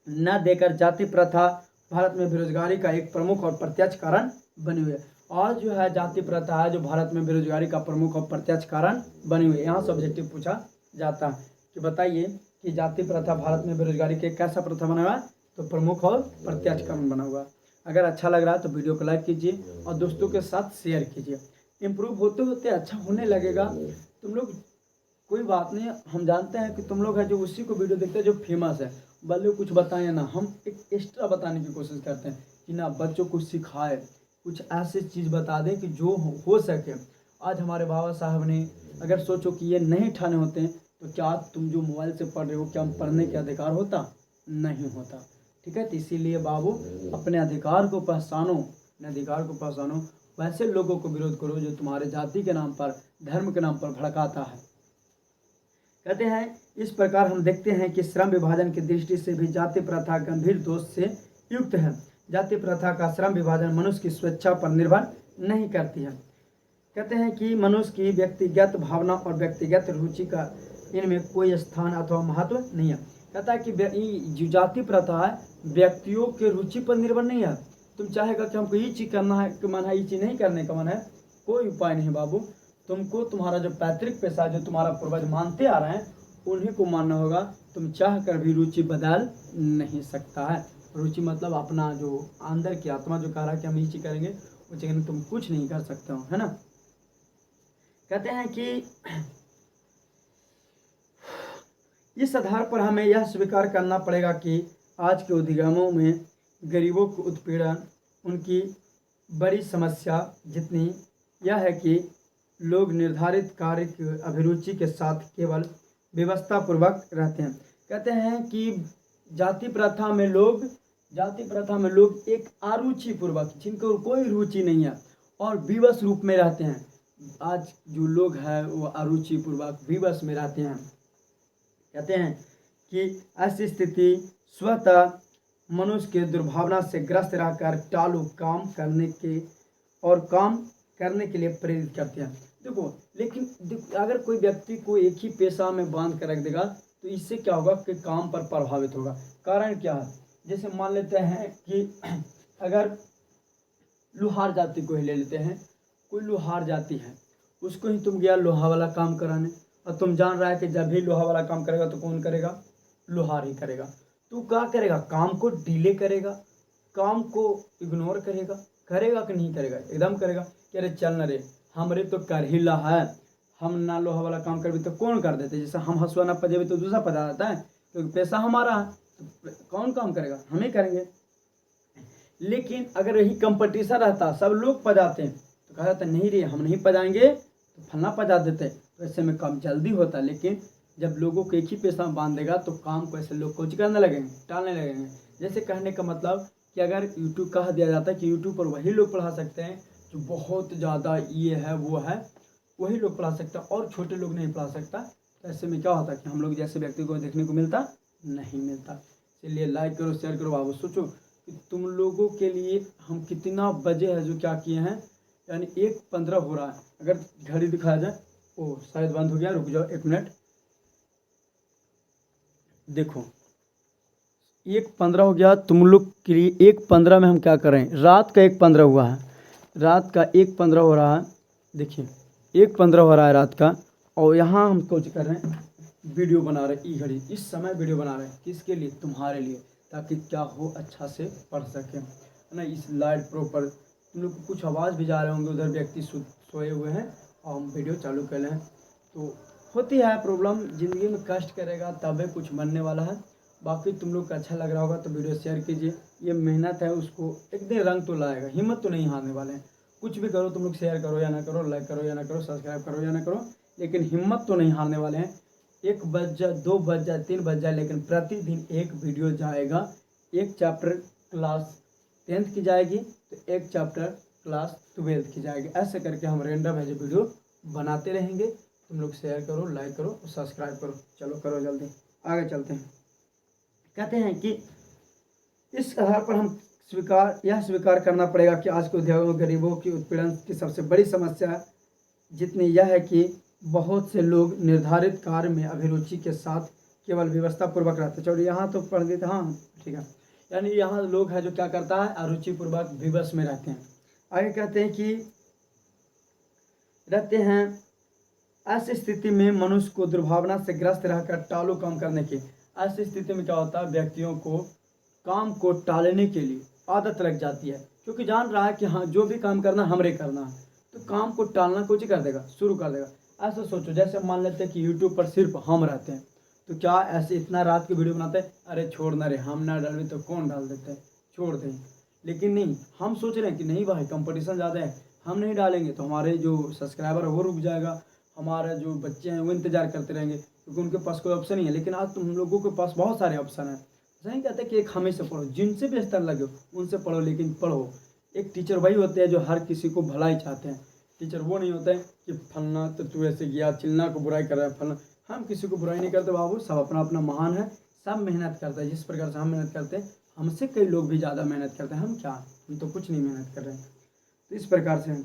न देकर जाति प्रथा भारत में बेरोजगारी का एक प्रमुख और प्रत्यक्ष कारण बनी हुई है। और जो है जाति प्रथा है जो भारत में बेरोजगारी का प्रमुख और प्रत्यक्ष कारण बनी हुई है। यहाँ सब्जेक्टिव पूछा जाता है कि बताइए कि जाति प्रथा भारत में बेरोजगारी के कैसा प्रथा बना हुआ है, तो प्रमुख और प्रत्यक्ष कारण बना हुआ है। अगर अच्छा लग रहा है तो वीडियो को लाइक कीजिए और दोस्तों के साथ शेयर कीजिए। इम्प्रूव होते होते अच्छा होने लगेगा। तुम लोग कोई बात नहीं, हम जानते हैं कि तुम लोग है जो उसी को वीडियो देखते हैं जो फेमस है, भले कुछ बताएं ना, हम एक एक्स्ट्रा बताने की कोशिश करते हैं कि ना बच्चों को सिखाए, कुछ ऐसी चीज़ बता दें कि जो हो सके। आज हमारे बाबा साहब ने अगर सोचो कि ये नहीं ठाने होते हैं तो क्या तुम जो मोबाइल से पढ़ रहे हो क्या पढ़ने के अधिकार होता? नहीं होता। ठीक है, तो इसीलिए बाबू अपने अधिकार को पहचानो, अपने अधिकार को पहचानो। वैसे लोगों को विरोध करो जो तुम्हारे जाति के नाम पर, धर्म के नाम पर भड़काता है। कहते हैं इस प्रकार हम देखते हैं कि श्रम विभाजन की दृष्टि से भी जाति प्रथा गंभीर दोष से युक्त है। जाति प्रथा का श्रम विभाजन मनुष्य की स्वेच्छा पर निर्भर नहीं करती है। कहते हैं कि मनुष्य की व्यक्तिगत भावना और व्यक्तिगत रुचि का इनमें कोई स्थान अथवा महत्व नहीं है। कहता है कि जो जाति प्रथा है व्यक्तियों के रुचि पर निर्भर नहीं है। तुम चाहेगा कि हमको ये चीज़ करना है कि मन है, ये चीज़ नहीं करने का मन है, कोई उपाय नहीं बाबू। तुमको तुम्हारा जो पैतृक पेशा जो तुम्हारा पूर्वज मानते आ रहे हैं उन्हीं को मानना होगा। तुम चाह कर भी रुचि बदल नहीं सकता है। रुचि मतलब अपना जो अंदर की आत्मा जो कह रहा है कि हम ये चीज़ करेंगे वो चीज़ तुम कुछ नहीं कर सकते हो, है ना। कहते हैं कि इस आधार पर हमें यह स्वीकार करना पड़ेगा कि आज के उद्यमों में गरीबों को उत्पीड़न उनकी बड़ी समस्या जितनी यह है कि लोग निर्धारित कार्य की अभिरुचि के साथ केवल व्यवस्था पूर्वक रहते हैं। कहते हैं कि जाति प्रथा में लोग एक अरुचि पूर्वक, जिनको कोई रुचि नहीं है और विवश रूप में रहते हैं। आज जो लोग हैं वो अरुचि पूर्वक विवश में रहते हैं। कहते हैं कि ऐसी स्थिति स्वतः मनुष्य के दुर्भावना से ग्रस्त रहकर टालू काम करने के लिए प्रेरित करते हैं। लेकिन अगर कोई व्यक्ति को एक ही पेशा में बांध कर रख देगा तो इससे क्या होगा कि काम पर प्रभावित होगा। कारण क्या है, जैसे मान लेते हैं कि अगर लोहार जाति को ही ले लेते हैं, कोई लोहार जाति है उसको ही तुम गया लोहा वाला काम कराने और तुम जान रहा है कि जब भी लोहा वाला काम करेगा तो कौन करेगा? लोहार ही करेगा। तो क्या करेगा? काम को डिले करेगा, काम को इग्नोर करेगा कि नहीं करेगा? एकदम करेगा कि अरे चल न रे, हमरे तो कर ही ला है, हम ना लोहा वाला काम करबी तो कौन कर देते? जैसे हम हंसुआ ना पजेबी तो दूसरा पजा जाता है, क्योंकि पैसा हमारा है तो कौन काम करेगा? हम ही करेंगे। लेकिन अगर यही कंपटीशन रहता, सब लोग पजाते हैं तो कहा जाता नहीं रे हम नहीं पजाएंगे तो फलना पजा देते, तो ऐसे में काम जल्दी होता। लेकिन जब लोगों को एक ही पेशा में बांध देगा तो काम को ऐसे लोग कुछ करने लगेंगे, टालने लगेंगे। जैसे कहने का मतलब कि अगर यूट्यूब कहा दिया जाता है कि यूट्यूब पर वही लोग पढ़ा सकते हैं जो बहुत ज़्यादा ये है वो है, वही लोग पढ़ा सकता है और छोटे लोग नहीं पढ़ा सकता। तो ऐसे में क्या होता है कि हम लोग जैसे व्यक्ति को देखने को मिलता नहीं मिलता। इसलिए लाइक करो, शेयर करो। बाबू सोचो कि तुम लोगों के लिए हम कितना बजे है जो क्या किए हैं, यानी 1:15 हो रहा है। अगर घड़ी दिखाया जाए, ओ शायद बंद हो गया, रुक जाओ 1 मिनट। देखो 1:15 हो गया। तुम लोग के लिए 1:15 में हम क्या करें? रात का 1:15 हुआ है, रात का 1:15 हो रहा है। देखिए 1:15 हो रहा है रात का, और यहाँ हम कुछ कर रहे हैं, वीडियो बना रहे हैं। घड़ी इस समय वीडियो बना रहे हैं, किसके लिए? तुम्हारे लिए, ताकि क्या हो अच्छा से पढ़ सकें, है ना। इस लाइट प्रॉपर तुम लोग कुछ आवाज़ भी जा रहे होंगे, उधर व्यक्ति सोए हुए हैं और हम वीडियो चालू कर लें तो होती है प्रॉब्लम। ज़िंदगी में कष्ट करेगा तबे कुछ बनने वाला है। बाकी तुम लोग को अच्छा लग रहा होगा तो वीडियो शेयर कीजिए। ये मेहनत है, उसको एक दिन रंग तो लाएगा, हिम्मत तो नहीं हारने वाले हैं। कुछ भी करो तुम लोग, शेयर करो या ना करो, लाइक करो या ना करो, सब्सक्राइब करो या ना करो, लेकिन हिम्मत तो नहीं हारने वाले हैं। 1 बज जाए, 2 बज जाए, 3 बज जाए, लेकिन प्रतिदिन एक वीडियो जाएगा। एक चैप्टर क्लास 10th की जाएगी तो एक चैप्टर क्लास 12th की जाएगी। ऐसे करके हम रेंडम है जो वीडियो बनाते रहेंगे। तुम लोग शेयर करो, लाइक करो और सब्सक्राइब करो। चलो करो जल्दी, आगे चलते हैं। कहते हैं कि इस आधार पर हम यह स्वीकार करना पड़ेगा कि आज के उद्योगों में गरीबों की उत्पीड़न की सबसे बड़ी समस्या जितनी यह है कि बहुत से लोग निर्धारित कार्य में अभिरुचि के साथ केवल व्यवस्था पूर्वक रहते। चलो यहाँ तो पढ़ देते, हाँ ठीक है। यानी यहाँ लोग हैं जो क्या करता है, अरुचिपूर्वक विवश में रहते हैं। आगे कहते हैं कि रहते हैं ऐसी स्थिति में मनुष्य को दुर्भावना से ग्रस्त रहकर टालो काम करने की। ऐसी स्थिति में क्या होता है, व्यक्तियों को काम को टालने के लिए आदत लग जाती है, क्योंकि जान रहा है कि हाँ जो भी काम करना हमरे करना है, तो काम को टालना कुछ कर देगा, शुरू कर देगा। ऐसा सोचो जैसे मान लेते हैं कि यूट्यूब पर सिर्फ हम रहते हैं, तो क्या ऐसे इतना रात की वीडियो बनाते हैं, अरे छोड़ ना रे, हम ना डालें तो कौन डाल देते हैं, छोड़ दें। लेकिन नहीं, हम सोच रहे हैं कि नहीं भाई कंपटीशन ज़्यादा है, हम नहीं डालेंगे तो हमारे जो सब्सक्राइबर है वो रुक जाएगा, हमारे जो बच्चे हैं वो इंतजार करते रहेंगे, क्योंकि उनके पास कोई ऑप्शन नहीं है। लेकिन आज तुम लोगों के पास बहुत सारे ऑप्शन हैं। नहीं कहते कि एक हमें से पढ़ो, जिनसे भी स्तर लगे उनसे पढ़ो, लेकिन पढ़ो। एक टीचर वही होते हैं जो हर किसी को भलाई चाहते हैं। टीचर वो नहीं होते हैं कि फलना तो तू ऐसे गया, चिल्ला को बुराई कर रहा है फलना। हम किसी को बुराई नहीं करते बाबू, सब अपना अपना महान है, सब मेहनत करता है। जिस प्रकार से हम मेहनत करते हैं, हमसे कई लोग भी ज़्यादा मेहनत करते हैं। हम क्या, हम तो कुछ नहीं मेहनत कर रहे हैं। तो इस प्रकार से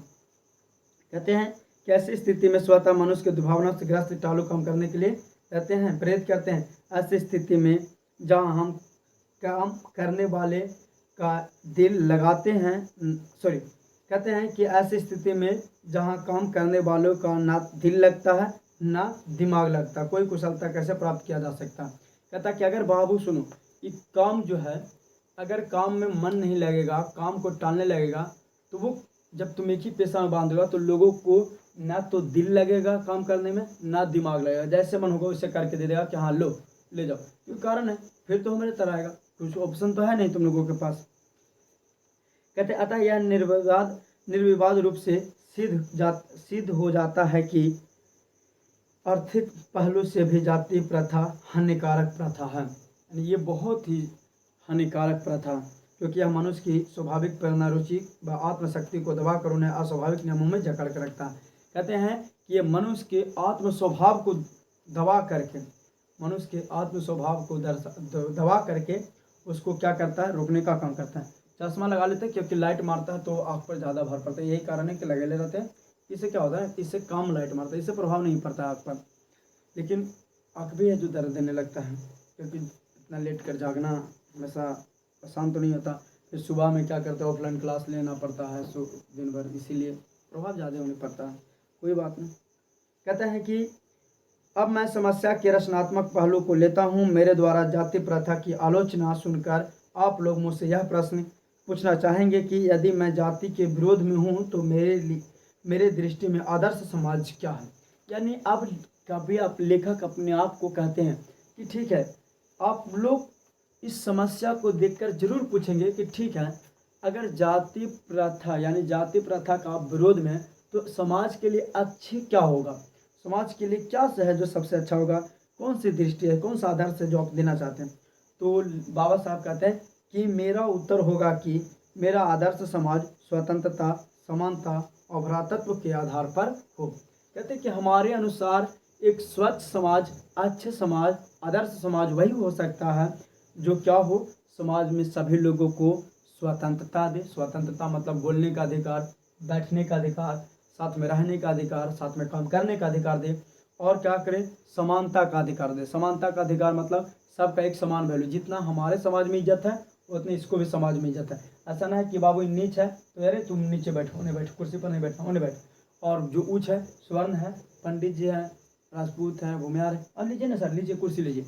कहते हैं कि ऐसी स्थिति में स्वतः मनुष्य के दुर्भावना से ग्रस्त टालू कम करने के लिए कहते हैं, प्रेरित करते हैं। ऐसी स्थिति में जहाँ हम काम करने वाले का दिल लगाते हैं, कहते हैं कि ऐसी स्थिति में जहाँ काम करने वालों का ना दिल लगता है ना दिमाग लगता, कोई कुशलता कैसे प्राप्त किया जा सकता। कहता कि अगर बाबू सुनो, ये काम जो है, अगर काम में मन नहीं लगेगा, काम को टालने लगेगा, तो वो जब तुम एक ही पेशा में बांधोगा तो लोगों को ना तो दिल लगेगा काम करने में, ना दिमाग लगेगा। जैसे मन होगा उससे करके दे देगा कि हाँ लो ले जाओ, क्यों कारण है, फिर तो हमारे तरह आएगा, कुछ ऑप्शन तो है नहीं तुम लोगों के पास। कहते अतः यह निर्विवाद रूप से सिद्ध हो जाता है कि आर्थिक पहलू से भी जाति प्रथा हानिकारक प्रथा है। यानी ये बहुत ही हानिकारक प्रथा, क्योंकि यह मनुष्य की स्वाभाविक प्रेरणा, रुचि व आत्मशक्ति को दबाकर उन्हें अस्वाभाविक नियमों में जकड़ कर रखता है। कहते हैं कि ये मनुष्य के आत्म स्वभाव को दबा करके, मनुष्य के आत्म स्वभाव को दबा करके उसको क्या करता है, रोकने का काम करता है। चश्मा लगा लेते हैं क्योंकि लाइट मारता है तो आँख पर ज़्यादा भर पड़ता है, यही कारण है कि लगे ले रहते हैं। इससे क्या होता है, इससे कम लाइट मारता है, इससे प्रभाव नहीं पड़ता है आँख पर। लेकिन आँख भी है जो दर्द देने लगता है, क्योंकि इतना लेट कर जागना हमेशा आसान तो नहीं होता। फिर सुबह में क्या करते हैं, ऑफलाइन क्लास लेना पड़ता है दिन भर, इसीलिए प्रभाव ज़्यादा होने पड़ता है। कोई बात नहीं। कहता है कि अब मैं समस्या के रचनात्मक पहलू को लेता हूँ। मेरे द्वारा जाति प्रथा की आलोचना सुनकर आप लोग मुझसे यह प्रश्न पूछना चाहेंगे कि यदि मैं जाति के विरोध में हूँ तो मेरे दृष्टि में आदर्श समाज क्या है। यानी अब कभी आप लेखक अपने आप को कहते हैं कि ठीक है, आप लोग इस समस्या को देखकर जरूर पूछेंगे कि ठीक है, अगर जाति प्रथा यानी जाति प्रथा का विरोध में तो समाज के लिए अच्छे क्या होगा, समाज के लिए क्या है जो सबसे अच्छा होगा, कौन सी दृष्टि है, कौन सा आदर्श है जो आप देना चाहते हैं। तो बाबा साहब कहते हैं कि मेरा उत्तर होगा कि मेरा आदर्श समाज स्वतंत्रता, समानता और भ्रातृत्व के आधार पर हो। कहते हैं कि हमारे अनुसार एक स्वच्छ समाज, अच्छे समाज, आदर्श समाज वही हो सकता है जो क्या हो, समाज में सभी लोगों को स्वतंत्रता दे। स्वतंत्रता मतलब बोलने का अधिकार, बैठने का अधिकार, साथ में रहने का अधिकार, साथ में काम करने का अधिकार दे। और क्या करें, समानता का अधिकार दे। समानता का अधिकार मतलब सबका एक समान वैल्यू, जितना हमारे समाज में इज्जत है उतनी इसको भी समाज में इज्जत है। ऐसा ना है कि बाबू नीच है तो अरे तुम नीचे बैठो, उन्हें बैठो, कुर्सी पर नहीं बैठना, उन्हें बैठो। और जो ऊँच है, स्वर्ण है, पंडित जी हैं, राजपूत हैं, भूमियार है, अब लीजिए ना सर, लीजिए कुर्सी लीजिए।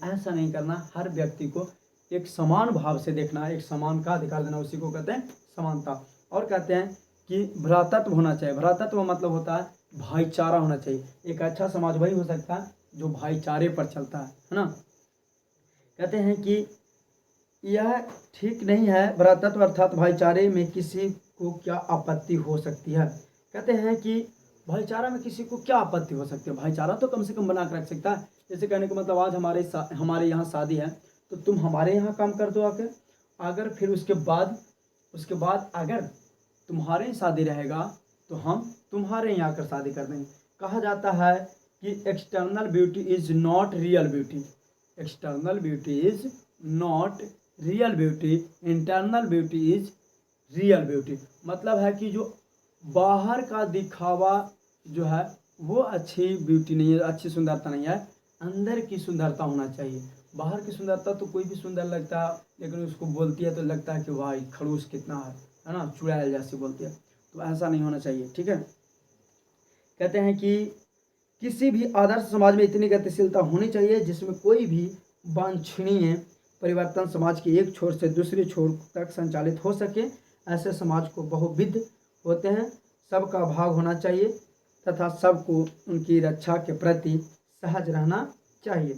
ऐसा नहीं करना, हर व्यक्ति को एक समान भाव से देखना है, एक समान का अधिकार देना, उसी को कहते हैं समानता। और कहते हैं कि भ्रातृत्व होना चाहिए। भ्रातृत्व मतलब होता है भाईचारा होना चाहिए। एक अच्छा समाज वही हो सकता है जो भाईचारे पर चलता है ना। कहते हैं कि यह ठीक नहीं है, भ्रातृत्व अर्थात भाईचारे में किसी को क्या आपत्ति हो सकती है। कहते हैं कि भाईचारा में किसी को क्या आपत्ति हो सकती है, भाईचारा तो कम से कम बना कर रख सकता है। जैसे कहने का मतलब आज हमारे यहाँ शादी है तो तुम हमारे यहाँ काम कर दो आके। अगर फिर उसके बाद अगर तुम्हारे यहाँ शादी रहेगा तो हम तुम्हारे यहाँ आकर शादी कर देंगे। कहा जाता है कि external beauty is not real beauty, external beauty is not real beauty, internal beauty is real beauty. मतलब है कि जो बाहर का दिखावा जो है वो अच्छी ब्यूटी नहीं है, अच्छी सुंदरता नहीं है, अंदर की सुंदरता होना चाहिए। बाहर की सुंदरता तो कोई भी सुंदर लगता है, लेकिन उसको बोलती है तो लगता है कि भाई खड़ूस कितना है ना, चुड़ैल जैसी बोलती है। तो ऐसा नहीं होना चाहिए, ठीक है। कहते हैं कि किसी भी आदर्श समाज में इतनी गतिशीलता होनी चाहिए जिसमें कोई भी वांछनीय परिवर्तन समाज के एक छोर से दूसरे छोर तक संचालित हो सके। ऐसे समाज को बहुविध होते हैं, सबका भाग होना चाहिए तथा सबको उनकी रक्षा के प्रति सहज रहना चाहिए।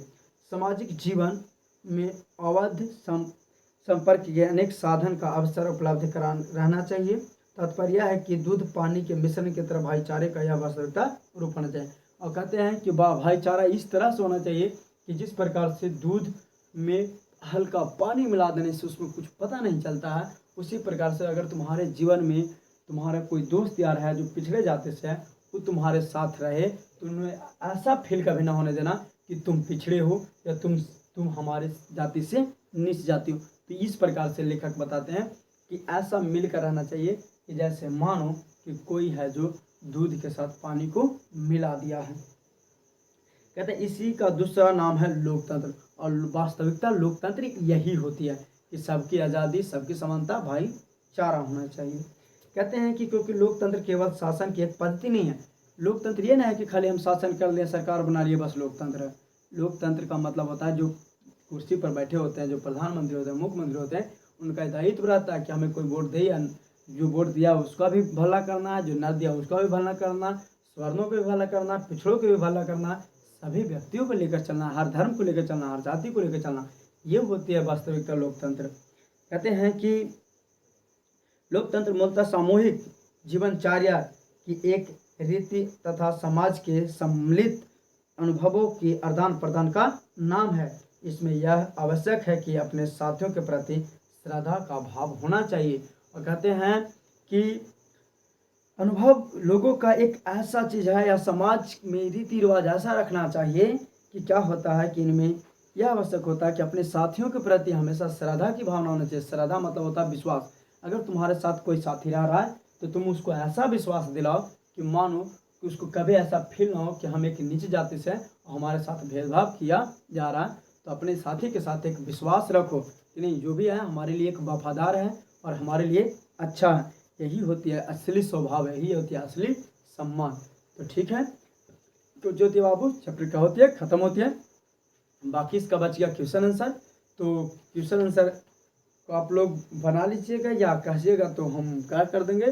सामाजिक जीवन में अवध संपर्क के अनेक साधन का अवसर उपलब्ध करा रहना चाहिए। तात्पर्य यह है कि दूध पानी के मिश्रण की तरह भाईचारे का यह आवश्यकता रूप होना चाहिए। और कहते हैं कि भाईचारा इस तरह से होना चाहिए कि जिस प्रकार से दूध में हल्का पानी मिला देने से उसमें कुछ पता नहीं चलता है, उसी प्रकार से अगर तुम्हारे जीवन में तुम्हारा कोई दोस्त यार है जो पिछड़े जाति से है, वो तुम्हारे साथ रहे तो उन्हें ऐसा फील कभी ना होने देना कि तुम पिछड़े हो या तुम हमारे जाति से नीच जाति हो। तो इस प्रकार से लेखक बताते हैं कि ऐसा मिलकर रहना चाहिए कि जैसे मानो कि कोई है जो दूध के साथ पानी को मिला दिया है। कहते हैं इसी का दूसरा नाम है लोकतंत्र, और वास्तविकता लोकतंत्र यही होती है कि सबकी आज़ादी, सबकी समानता, भाईचारा होना चाहिए। कहते हैं कि क्योंकि लोकतंत्र केवल शासन की एक पद्धति नहीं है। लोकतंत्र ये नहीं है कि खाली हम शासन कर लें, सरकार बना लिए, बस लोकतंत्र है। लोकतंत्र का मतलब होता है जो कुर्सी पर बैठे होते हैं, जो प्रधानमंत्री होते हैं, मुख्यमंत्री होते हैं, उनका दायित्व रहता है कि हमें कोई वोट दे, या जो वोट दिया उसका भी भला करना है, जो न दिया उसका भी भला करना, स्वर्णों को भी भला करना, पिछड़ों को भी भला करना, सभी व्यक्तियों को लेकर चलना, हर धर्म को लेकर चलना, हर जाति को लेकर चलना, ये होती है वास्तविकता लोकतंत्र। कहते हैं कि लोकतंत्र मूलतः सामूहिक जीवनचर्या की एक रीति तथा समाज के सम्मिलित अनुभवों की आदान प्रदान का नाम है। इसमें यह आवश्यक है कि अपने साथियों के प्रति श्रद्धा का भाव होना चाहिए। और कहते हैं कि अनुभव लोगों का एक ऐसा चीज़ है, या समाज में रीति रिवाज ऐसा रखना चाहिए कि क्या होता है कि इनमें यह आवश्यक होता है कि अपने साथियों के प्रति हमेशा श्रद्धा की भावना होनी चाहिए। श्रद्धा मतलब होता है विश्वास। अगर तुम्हारे साथ कोई साथी रह रहा है तो तुम उसको ऐसा विश्वास दिलाओ कि मानो कि उसको कभी ऐसा फील ना हो कि हम एक नीच जाति से और हमारे साथ भेदभाव किया जा रहा है। तो अपने साथी के साथ एक विश्वास रखो कि नहीं, जो भी है हमारे लिए एक वफादार है और हमारे लिए अच्छा है। यही होती है असली स्वभाव, यही होती है असली सम्मान। तो ठीक है, तो ज्योति बाबू चैप्टर क्या होती है, खत्म होती है। बाकी इसका बच गया क्वेश्चन आंसर। तो क्वेश्चन आंसर को आप लोग बना लीजिएगा या कहिएगा तो हम क्या कर देंगे,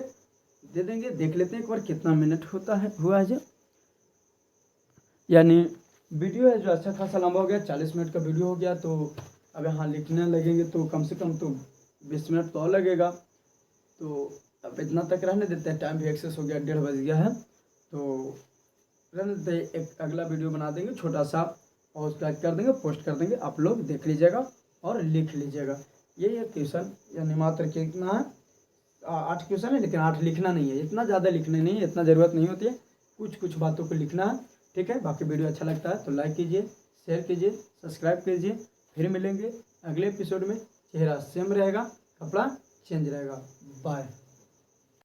दे देंगे। देख लेते हैं एक बार कितना मिनट होता है, हुआ है जो, यानी वीडियो है जो अच्छा खासा लंबा हो गया, 40 मिनट का वीडियो हो गया। तो अब यहाँ लिखने लगेंगे तो कम से कम तो 20 मिनट तो और लगेगा। तो अब इतना तक रहने देते हैं, टाइम भी एक्सेस हो गया, 1:30 बज गया है। तो रहने देते हैं, एक अगला वीडियो बना देंगे छोटा सा और उसका कर देंगे, पोस्ट कर देंगे, आप लोग देख लीजिएगा और लिख लीजिएगा। ये क्वेश्चन यानी मात्र कितना है, 8 क्वेश्चन है, लेकिन 8 लिखना नहीं है, इतना ज़्यादा लिखने नहीं है, इतना ज़रूरत नहीं होती है, कुछ बातों को लिखना है, ठीक है। बाकी वीडियो अच्छा लगता है तो लाइक कीजिए, शेयर कीजिए, सब्सक्राइब कीजिए। फिर मिलेंगे अगले एपिसोड में। चेहरा सेम रहेगा, कपड़ा चेंज रहेगा। बाय।